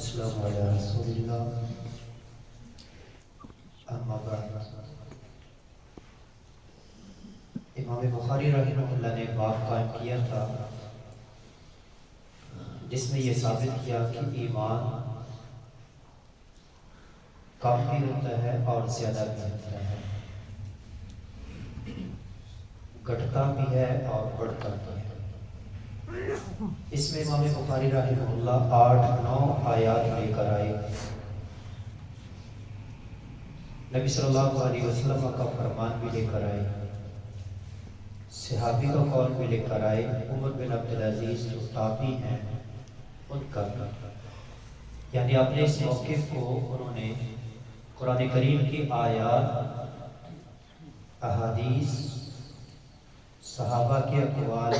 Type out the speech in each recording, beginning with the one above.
والسلام علی رسول اللہ اما بعد۔ امام بخاری رحمہ اللہ نے باب قائم کیا تھا جس میں یہ ثابت کیا کہ ایمان کم بھی ہوتا ہے اور زیادہ بھی ہوتا ہے، گھٹتا بھی ہے اور بڑھتا بھی ہے۔ اس میں امام بخاری رحمہ اللہ 8-9 آیات لے کر آئے، نبی صلی اللہ علیہ وسلم کا فرمان بھی لے کر آئے، صحابی کا قول بھی لے کر آئے، عمر بن عبدالعزیز جو تابعی ہیں ان کا بھی، یعنی اپنے اس موقف کو انہوں نے قرآن کریم کی آیات، احادیث، صحابہ کے اقوال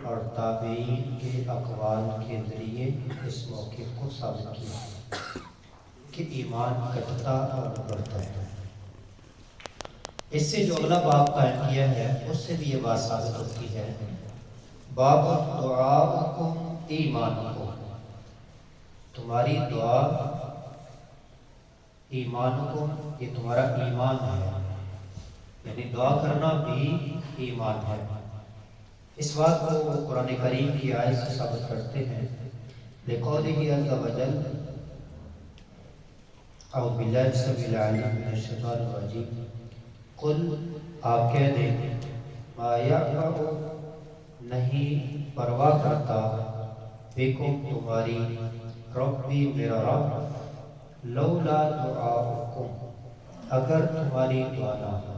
اور تابعین کے اقوال کے ذریعے اس موقف کو ثابت کیا کہ ایمان گھٹتا اور بڑھتا ہے۔ اس سے جو اگلا باب قائم کیا ہے اس سے بھی یہ بات ثابت ہوتی ہے، باب دعاؤکم ایمانکم، تمہاری دعا ایمانکم، یہ تمہارا ایمان ہے، یعنی دعا کرنا بھی ایمان ہے۔ اس بات کو وہ قرآن کریم کی آیت سے ثابت کرتے ہیں، لقولہ عز وجل اعوذ باللہ السمیع العلیم من الشیطان الرجیم، قل آپ کہہ دیں، ما یعبأ نہیں پرواہ کرتا، بکم تمہاری، ربی میرا رب، لولا دعاؤکم اگر تمہاری دعا نہ ہو،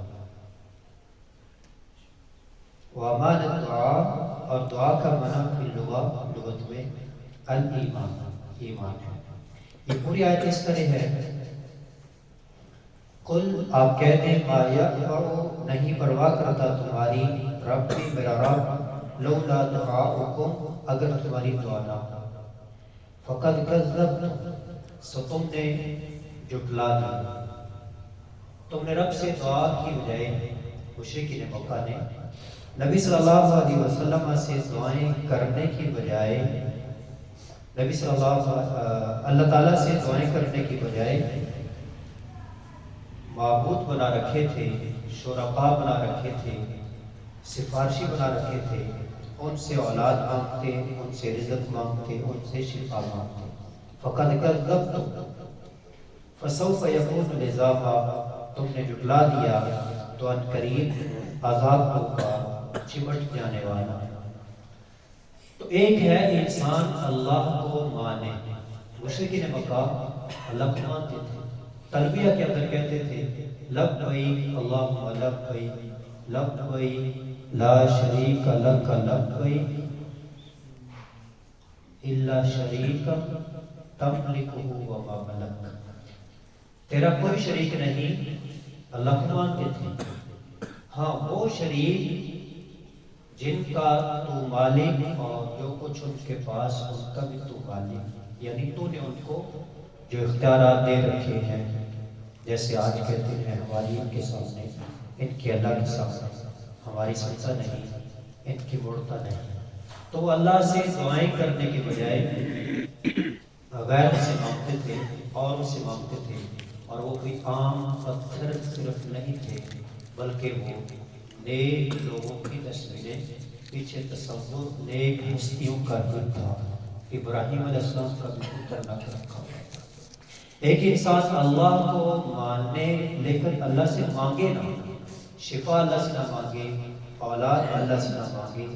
وَمَانَ الدعاء اور دعا کا معنی فی لغت میں الایمان، ایمان ہے۔ یہ پوری آیت اس طرح ہے، قل آپ کہتے ہیں، ما یعبأ نہیں پرواہ کرتا تمہاری، ربی میرا رب، لولا دعاؤکم اگر تمہاری دعا نہ ہو، فقد کذبتم سو تم نے جھٹلا دیا، تم نے رب سے دعا کی بجائے مشرکین مکہ نے نبی صلی اللہ علیہ وسلم سے دعائیں کرنے کی بجائے، نبی صلی اللہ تعالیٰ سے دعائیں کرنے کی بجائے معبود بنا رکھے تھے، شرکاء بنا رکھے تھے، سفارشی بنا رکھے تھے، ان سے اولاد مانگتے، ان سے رزق مانگتے، ان سے شفا مانگتے۔ فقد کذبتم فسوف یکون لزاما، تم نے جھٹلا دیا تو ان قریب عذاب ہوگا چمٹ جانے والا۔ تو ایک ہے انسان اللہ کو مانے، مشرکین مکہ اللہ کو مانتے تھے، تلبیہ کے اندر کہتے تھے لبیک اللہم لبیک لبیک لا شریک لک لبیک الا شریکا تملکہ وما ملک، تیرا کوئی شریک نہیں، اللہ کو مانتے تھے، ہاں وہ شریک جن کا تو مالک اور جو کچھ ان کے پاس ان کا بھی تو مالک، یعنی تو نے ان کو جو اختیارات دے رکھے ہیں، جیسے آج کہتے ہیں ہماری ان کے سامنے، ان کے اللہ کے سامنے ہماری سنتا نہیں، ان کی مڑتا نہیں، تو وہ اللہ سے دعائیں کرنے کے بجائے غیر سے مانگتے تھے اور اسے مانگتے تھے، اور وہ کوئی عام پتھر صرف نہیں تھے بلکہ وہ نیک لوگوں کی تصویریں، پیچھے تصور نیک ہستیوں کا بھی تھا، ابراہیم علیہ السلام کا بھی پتر نہ رکھا ہوا تھا۔ ایک انسان اللہ کو ماننے لیکن اللہ سے مانگے نہ، شفا اللہ سے نہ مانگے، اولاد اللہ سے نہ مانگے،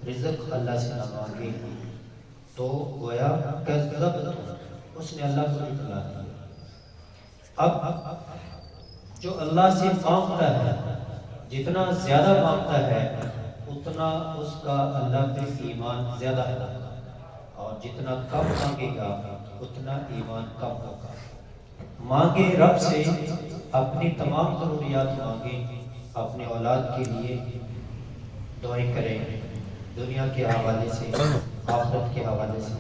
رزق اللہ سے نہ مانگے، تو گویا کذبتم، اس نے اللہ کو جھٹلا دیا۔ اب جو اللہ سے مانگتا ہے، جتنا زیادہ مانگتا ہے اتنا اس کا اللہ پہ ایمان زیادہ ہوگا، اور جتنا کم مانگے گا اتنا ایمان کم ہوگا۔ مانگے رب سے، اپنی تمام ضروریات مانگے، اپنے اولاد کے لیے دعائیں کریں، دنیا کے حوالے سے، آخرت کے حوالے سے،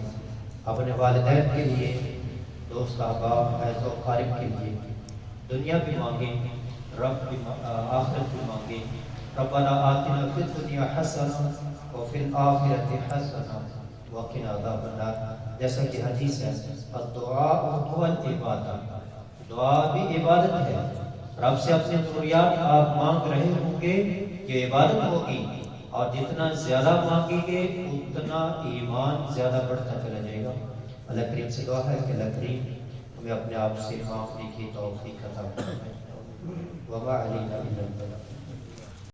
اپنے والدین کے لیے، دوست احباب، عزیز و اقارب کے لیے دنیا بھی مانگیں، رب بھی آخرت بھی مانگیں۔ ربنا آتنا فی الدنیا حسنہ وفی الآخرۃ حسنہ وقنا عذاب النار، جیسا کہ حدیث ہے الدعاء هو العبادہ، دعا بھی عبادت ہے۔ رب سے اپنی ضروریات آپ مانگ رہے ہوں گے، یہ عبادت ہوگی، اور جتنا زیادہ مانگیں گے اتنا ایمان زیادہ بڑھتا چلا جائے گا۔ اللہ کریم سے دعا ہے کہ اللہ کریم ہمیں اپنے آپ سے معافی کی توفیق عطا فرمائے۔ وما علینا الا البلاغ۔